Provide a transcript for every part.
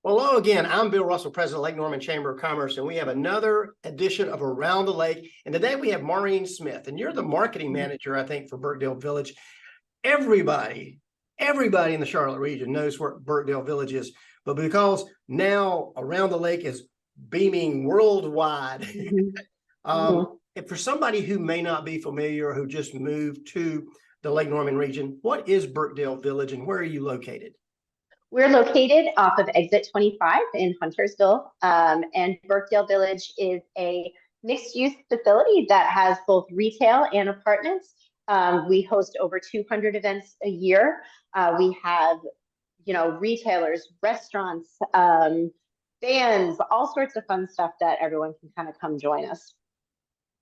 Well, hello again. I'm Bill Russell, President of Lake Norman Chamber of Commerce, and we have another edition of Around the Lake. And today we have Maureen Smith, and you're the marketing manager, I think, for Birkdale Village. Everybody in the Charlotte region knows where Birkdale Village is, but because now Around the Lake is beaming worldwide, and for somebody who may not be familiar or who just moved to the Lake Norman region, what is Birkdale Village and where are you located? We're located off of Exit 25 in Huntersville, and Birkdale Village is a mixed-use facility that has both retail and apartments. We host over 200 events a year. We have, retailers, restaurants, bands, all sorts of fun stuff that everyone can kind of come join us.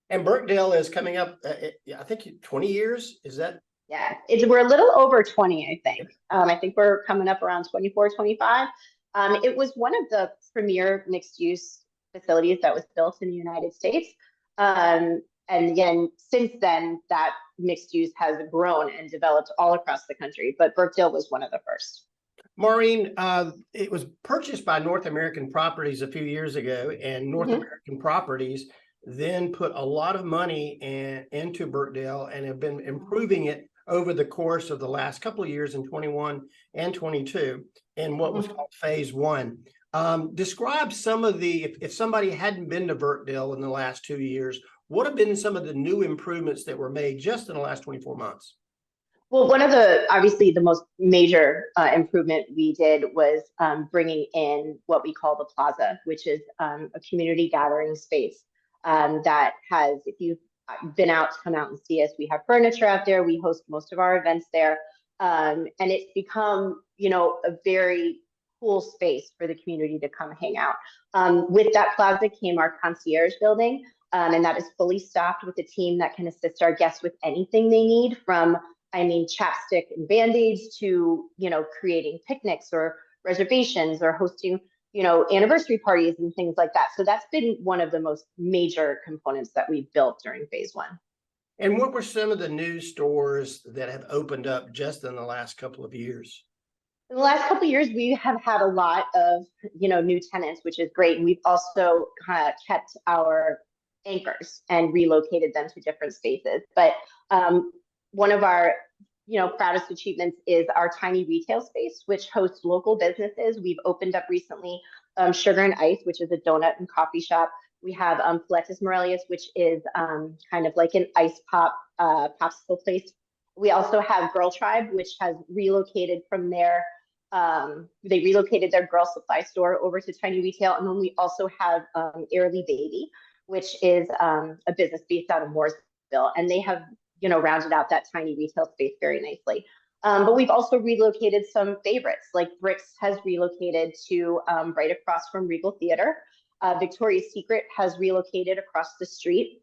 And Birkdale is coming up, I think 20 years, is that? Yeah, we're a little over 20, I think. I think we're coming up around 24, 25. It was one of the premier mixed-use facilities that was built in the United States. And again, since then, that mixed use has grown and developed all across the country, but Birkdale was one of the first. Maureen, it was purchased by North American Properties a few years ago, and North American Properties then put a lot of money into Birkdale and have been improving it over the course of the last couple of years in 21 and 22 in what was called phase one. Describe some of the, if somebody hadn't been to Birkdale in the last 2 years, what have been some of the new improvements that were made just in the last 24 months? Well, one of obviously the most major improvement we did was bringing in what we call the plaza, which is a community gathering space that has, if you've been out, come out and see us. We have furniture out there. We host most of our events there. And it's become, a very cool space for the community to come hang out. With that plaza came our concierge building, and that is fully staffed with a team that can assist our guests with anything they need, from, chapstick and Band-Aids to, creating picnics or reservations or hosting anniversary parties and things like that. So that's been one of the most major components that we built during phase one. And what were some of the new stores that have opened up just in the last couple of years? In the last couple of years, we have had a lot of, new tenants, which is great. And we've also kind of kept our anchors and relocated them to different spaces. But one of our proudest achievements is our tiny retail space, which hosts local businesses. We've opened up recently Sugar and Ice, which is a donut and coffee shop. We have Paletas Morelias, which is kind of like an ice pop popsicle place. We also have Girl Tribe, which has relocated from their, they relocated their girl supply store over to tiny retail. And then we also have Airly Baby, which is a business based out of Mooresville. And they have rounded out that tiny retail space very nicely. But we've also relocated some favorites, like Bricks has relocated to right across from Regal Theater. Victoria's Secret has relocated across the street.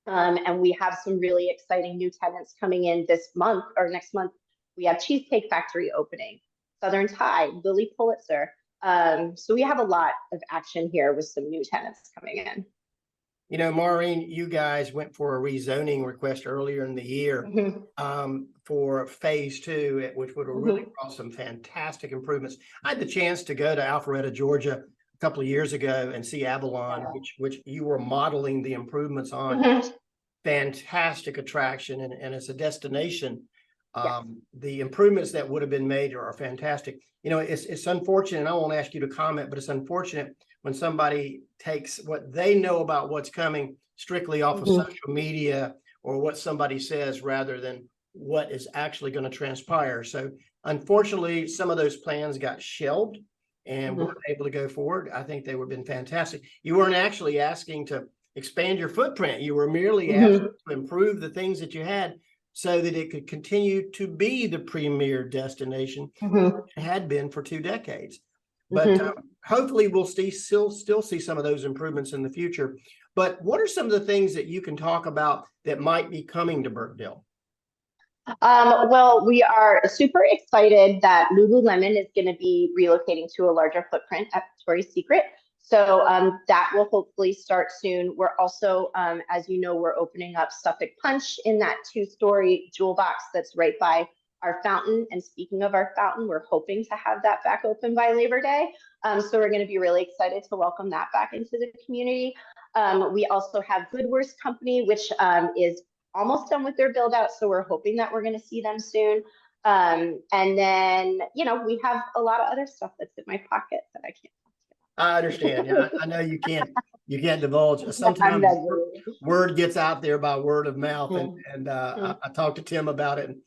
And we have some really exciting new tenants coming in this month or next month. We have Cheesecake Factory opening, Southern Tide, Lily Pulitzer. So we have a lot of action here with some new tenants coming in. Maureen, you guys went for a rezoning request earlier in the year for phase two, which would have really brought some fantastic improvements. I had the chance to go to Alpharetta, Georgia a couple of years ago and see Avalon, which you were modeling the improvements on. Fantastic attraction, and as a destination, the improvements that would have been made are fantastic. It's unfortunate, and I won't ask you to comment, but it's unfortunate when somebody takes what they know about what's coming strictly off of social media or what somebody says rather than what is actually going to transpire. So unfortunately, some of those plans got shelved and weren't able to go forward. I think they would have been fantastic. You weren't actually asking to expand your footprint. You were merely asking to improve the things that you had so that it could continue to be the premier destination it had been for 2 decades. But hopefully we'll still see some of those improvements in the future. But what are some of the things that you can talk about that might be coming to Birkdale? Well, we are super excited that Lululemon is going to be relocating to a larger footprint at Victoria's Secret. So that will hopefully start soon. We're also, as you know, we're opening up Suffolk Punch in that 2-story jewel box that's right by our fountain. And speaking of our fountain, we're hoping to have that back open by Labor Day. So we're going to be really excited to welcome that back into the community. We also have Goodworth Company, which is almost done with their build out. So we're hoping that we're going to see them soon. And then, you know, we have a lot of other stuff that's in my pocket that I can't. I understand. Yeah, I know you can't divulge. Sometimes word gets out there by word of mouth, and I talked to Tim about it, and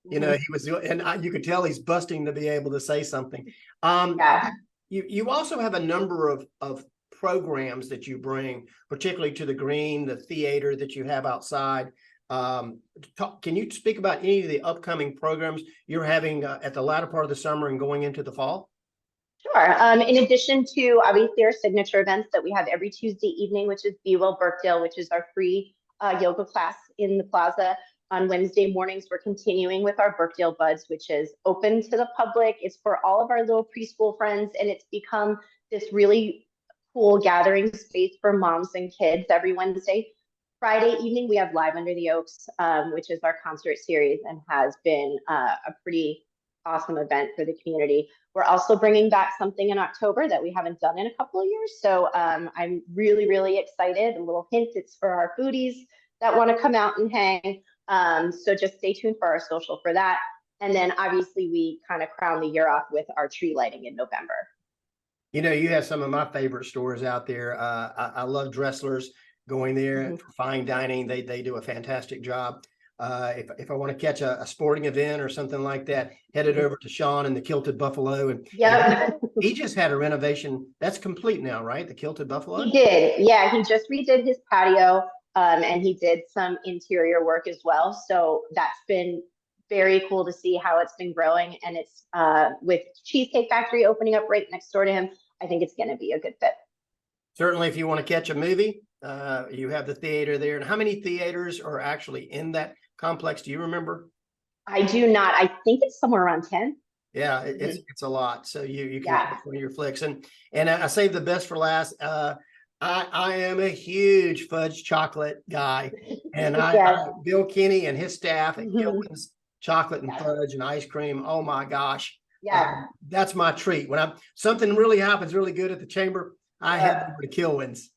you know, he was, and you could tell he's busting to be able to say something. You also have a number of programs that you bring, particularly to the green, the theater that you have outside. Can you speak about any of the upcoming programs you're having at the latter part of the summer and going into the fall? Sure. In addition to obviously our signature events that we have every Tuesday evening, which is Be Well Birkdale, which is our free yoga class in the plaza. On Wednesday mornings, we're continuing with our Birkdale Buds, which is open to the public. It's for all of our little preschool friends, and it's become this really cool gathering space for moms and kids every Wednesday. Friday evening, we have Live Under the Oaks, which is our concert series and has been a pretty awesome event for the community. We're also bringing back something in October that we haven't done in a couple of years. So I'm really, really excited. A little hint, it's for our foodies that want to come out and hang. So just stay tuned for our social for that. And then obviously we kind of crown the year off with our tree lighting in November. You know, you have some of my favorite stores out there. I love Dressler's, going there for fine dining. They do a fantastic job. If I want to catch a sporting event or something like that, headed over to Sean and the Kilted Buffalo. And he just had a renovation that's complete now, right? The Kilted Buffalo? He did. Yeah, he just redid his patio and he did some interior work as well. So that's been very cool to see how it's been growing. And it's with Cheesecake Factory opening up right next door to him. I think it's going to be a good fit. Certainly, if you want to catch a movie, you have the theater there. And how many theaters are actually in that complex? Do you remember? I do not. I think it's somewhere around 10. Yeah, it's a lot. So you can catch one of your flicks. And I saved the best for last. I am a huge fudge chocolate guy. And Bill Kinney and his staff at Gilman's Chocolate and Fudge and Ice Cream. Oh my gosh. Yeah. That's my treat. When something really happens really good at the chamber, I head over to Kilwin's.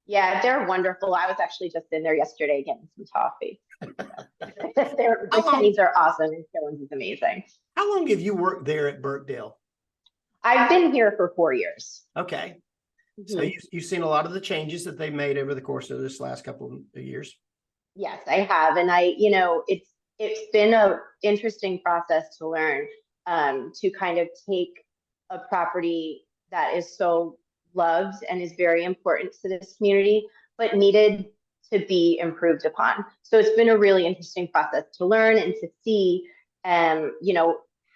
Yeah, they're wonderful. I was actually just in there yesterday getting some coffee. The Kenny's are awesome and Kilwin's is amazing. How long have you worked there at Birkdale? I've been here for 4 years. Okay. So you've seen a lot of the changes that they've made over the course of this last couple of years. Yes, I have. And it's been an interesting process to learn to kind of take a property that is so loved and is very important to this community, but needed to be improved upon. So it's been a really interesting process to learn and to see,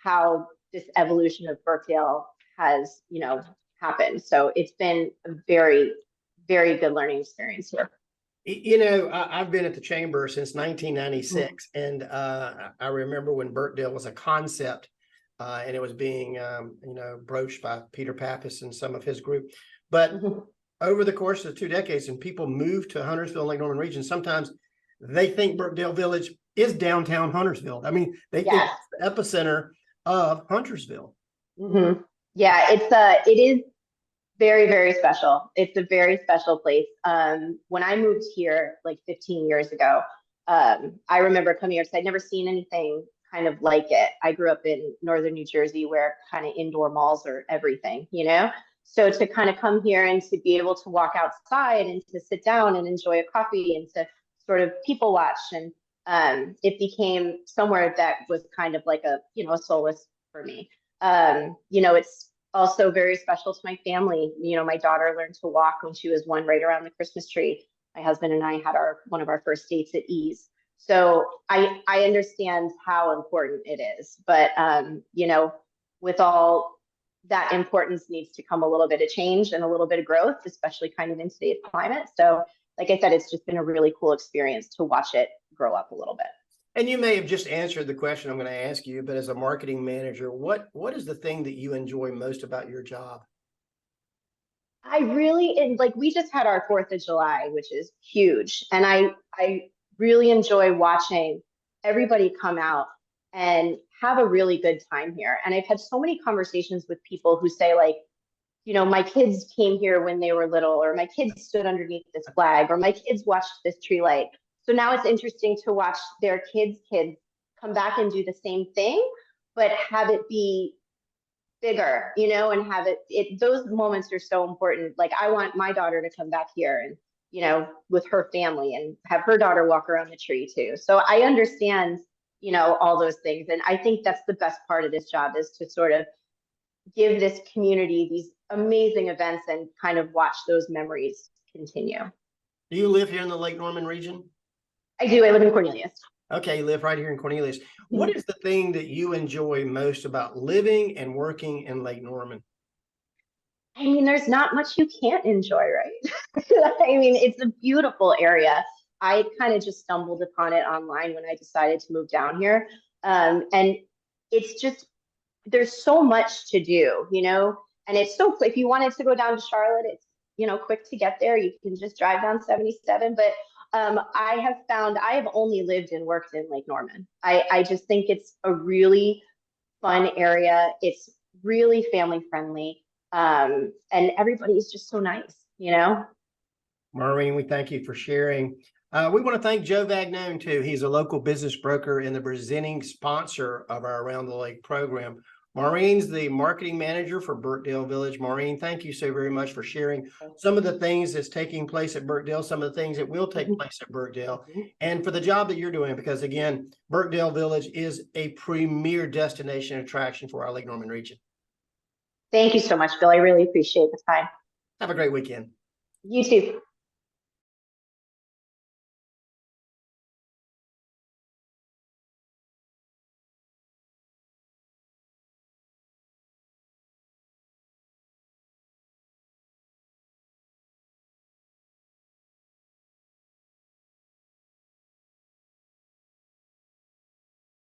how this evolution of Birkdale has, happened. So it's been a very, very good learning experience here. I've been at the chamber since 1996, and I remember when Birkdale was a concept, and it was being, broached by Peter Pappas and some of his group. But over the course of 2 decades, and people move to Huntersville and Lake Norman region, sometimes they think Birkdale Village is downtown Huntersville. I mean, they think it's the epicenter of Huntersville. Yeah, it is very, very special. It's a very special place. When I moved here like 15 years ago, I remember coming here because I'd never seen anything kind of like it. I grew up in northern New Jersey where kind of indoor malls are everything, So to kind of come here and to be able to walk outside and to sit down and enjoy a coffee and to sort of people watch, and it became somewhere that was kind of like a solace for me. It's also very special to my family. My daughter learned to walk when she was 1 right around the Christmas tree. My husband and I had one of our first dates at Ease. So I understand how important it is, but with all that importance needs to come a little bit of change and a little bit of growth, especially kind of in today's climate. So like I said, it's just been a really cool experience to watch it grow up a little bit. And you may have just answered the question I'm going to ask you, but as a marketing manager, what is the thing that you enjoy most about your job? I really, we just had our 4th of July, which is huge. And I really enjoy watching everybody come out and have a really good time here. And I've had so many conversations with people who say like, you know, my kids came here when they were little, or my kids stood underneath this flag, or my kids watched this tree light. So now it's interesting to watch their kids come back and do the same thing, but have it be bigger, you know, and have it those moments are so important. Like I want my daughter to come back here and, you know, with her family and have her daughter walk around the tree too. So I understand, you know, all those things. And I think that's the best part of this job, is to sort of give this community these amazing events and kind of watch those memories continue. Do you live here in the Lake Norman region? I do. I live in Cornelius. Okay, you live right here in Cornelius. What is the thing that you enjoy most about living and working in Lake Norman? I mean, there's not much you can't enjoy, right? I mean, it's a beautiful area. I kind of just stumbled upon it online when I decided to move down here. And it's just, there's so much to do, you know, and it's so quick. If you wanted to go down to Charlotte, it's, you know, quick to get there. You can just drive down 77. But I have found I have only lived and worked in Lake Norman. I just think it's a really fun area. It's really family friendly. And everybody is just so nice, you know. Maureen, we thank you for sharing. We want to thank Joe Vagnone too. He's a local business broker and the presenting sponsor of our Around the Lake program. Maureen's the marketing manager for Birkdale Village. Maureen, thank you so very much for sharing some of the things that's taking place at Birkdale, some of the things that will take place at Birkdale, and for the job that you're doing, because again, Birkdale Village is a premier destination attraction for our Lake Norman region. Thank you so much, Bill. I really appreciate the time. Have a great weekend. You too.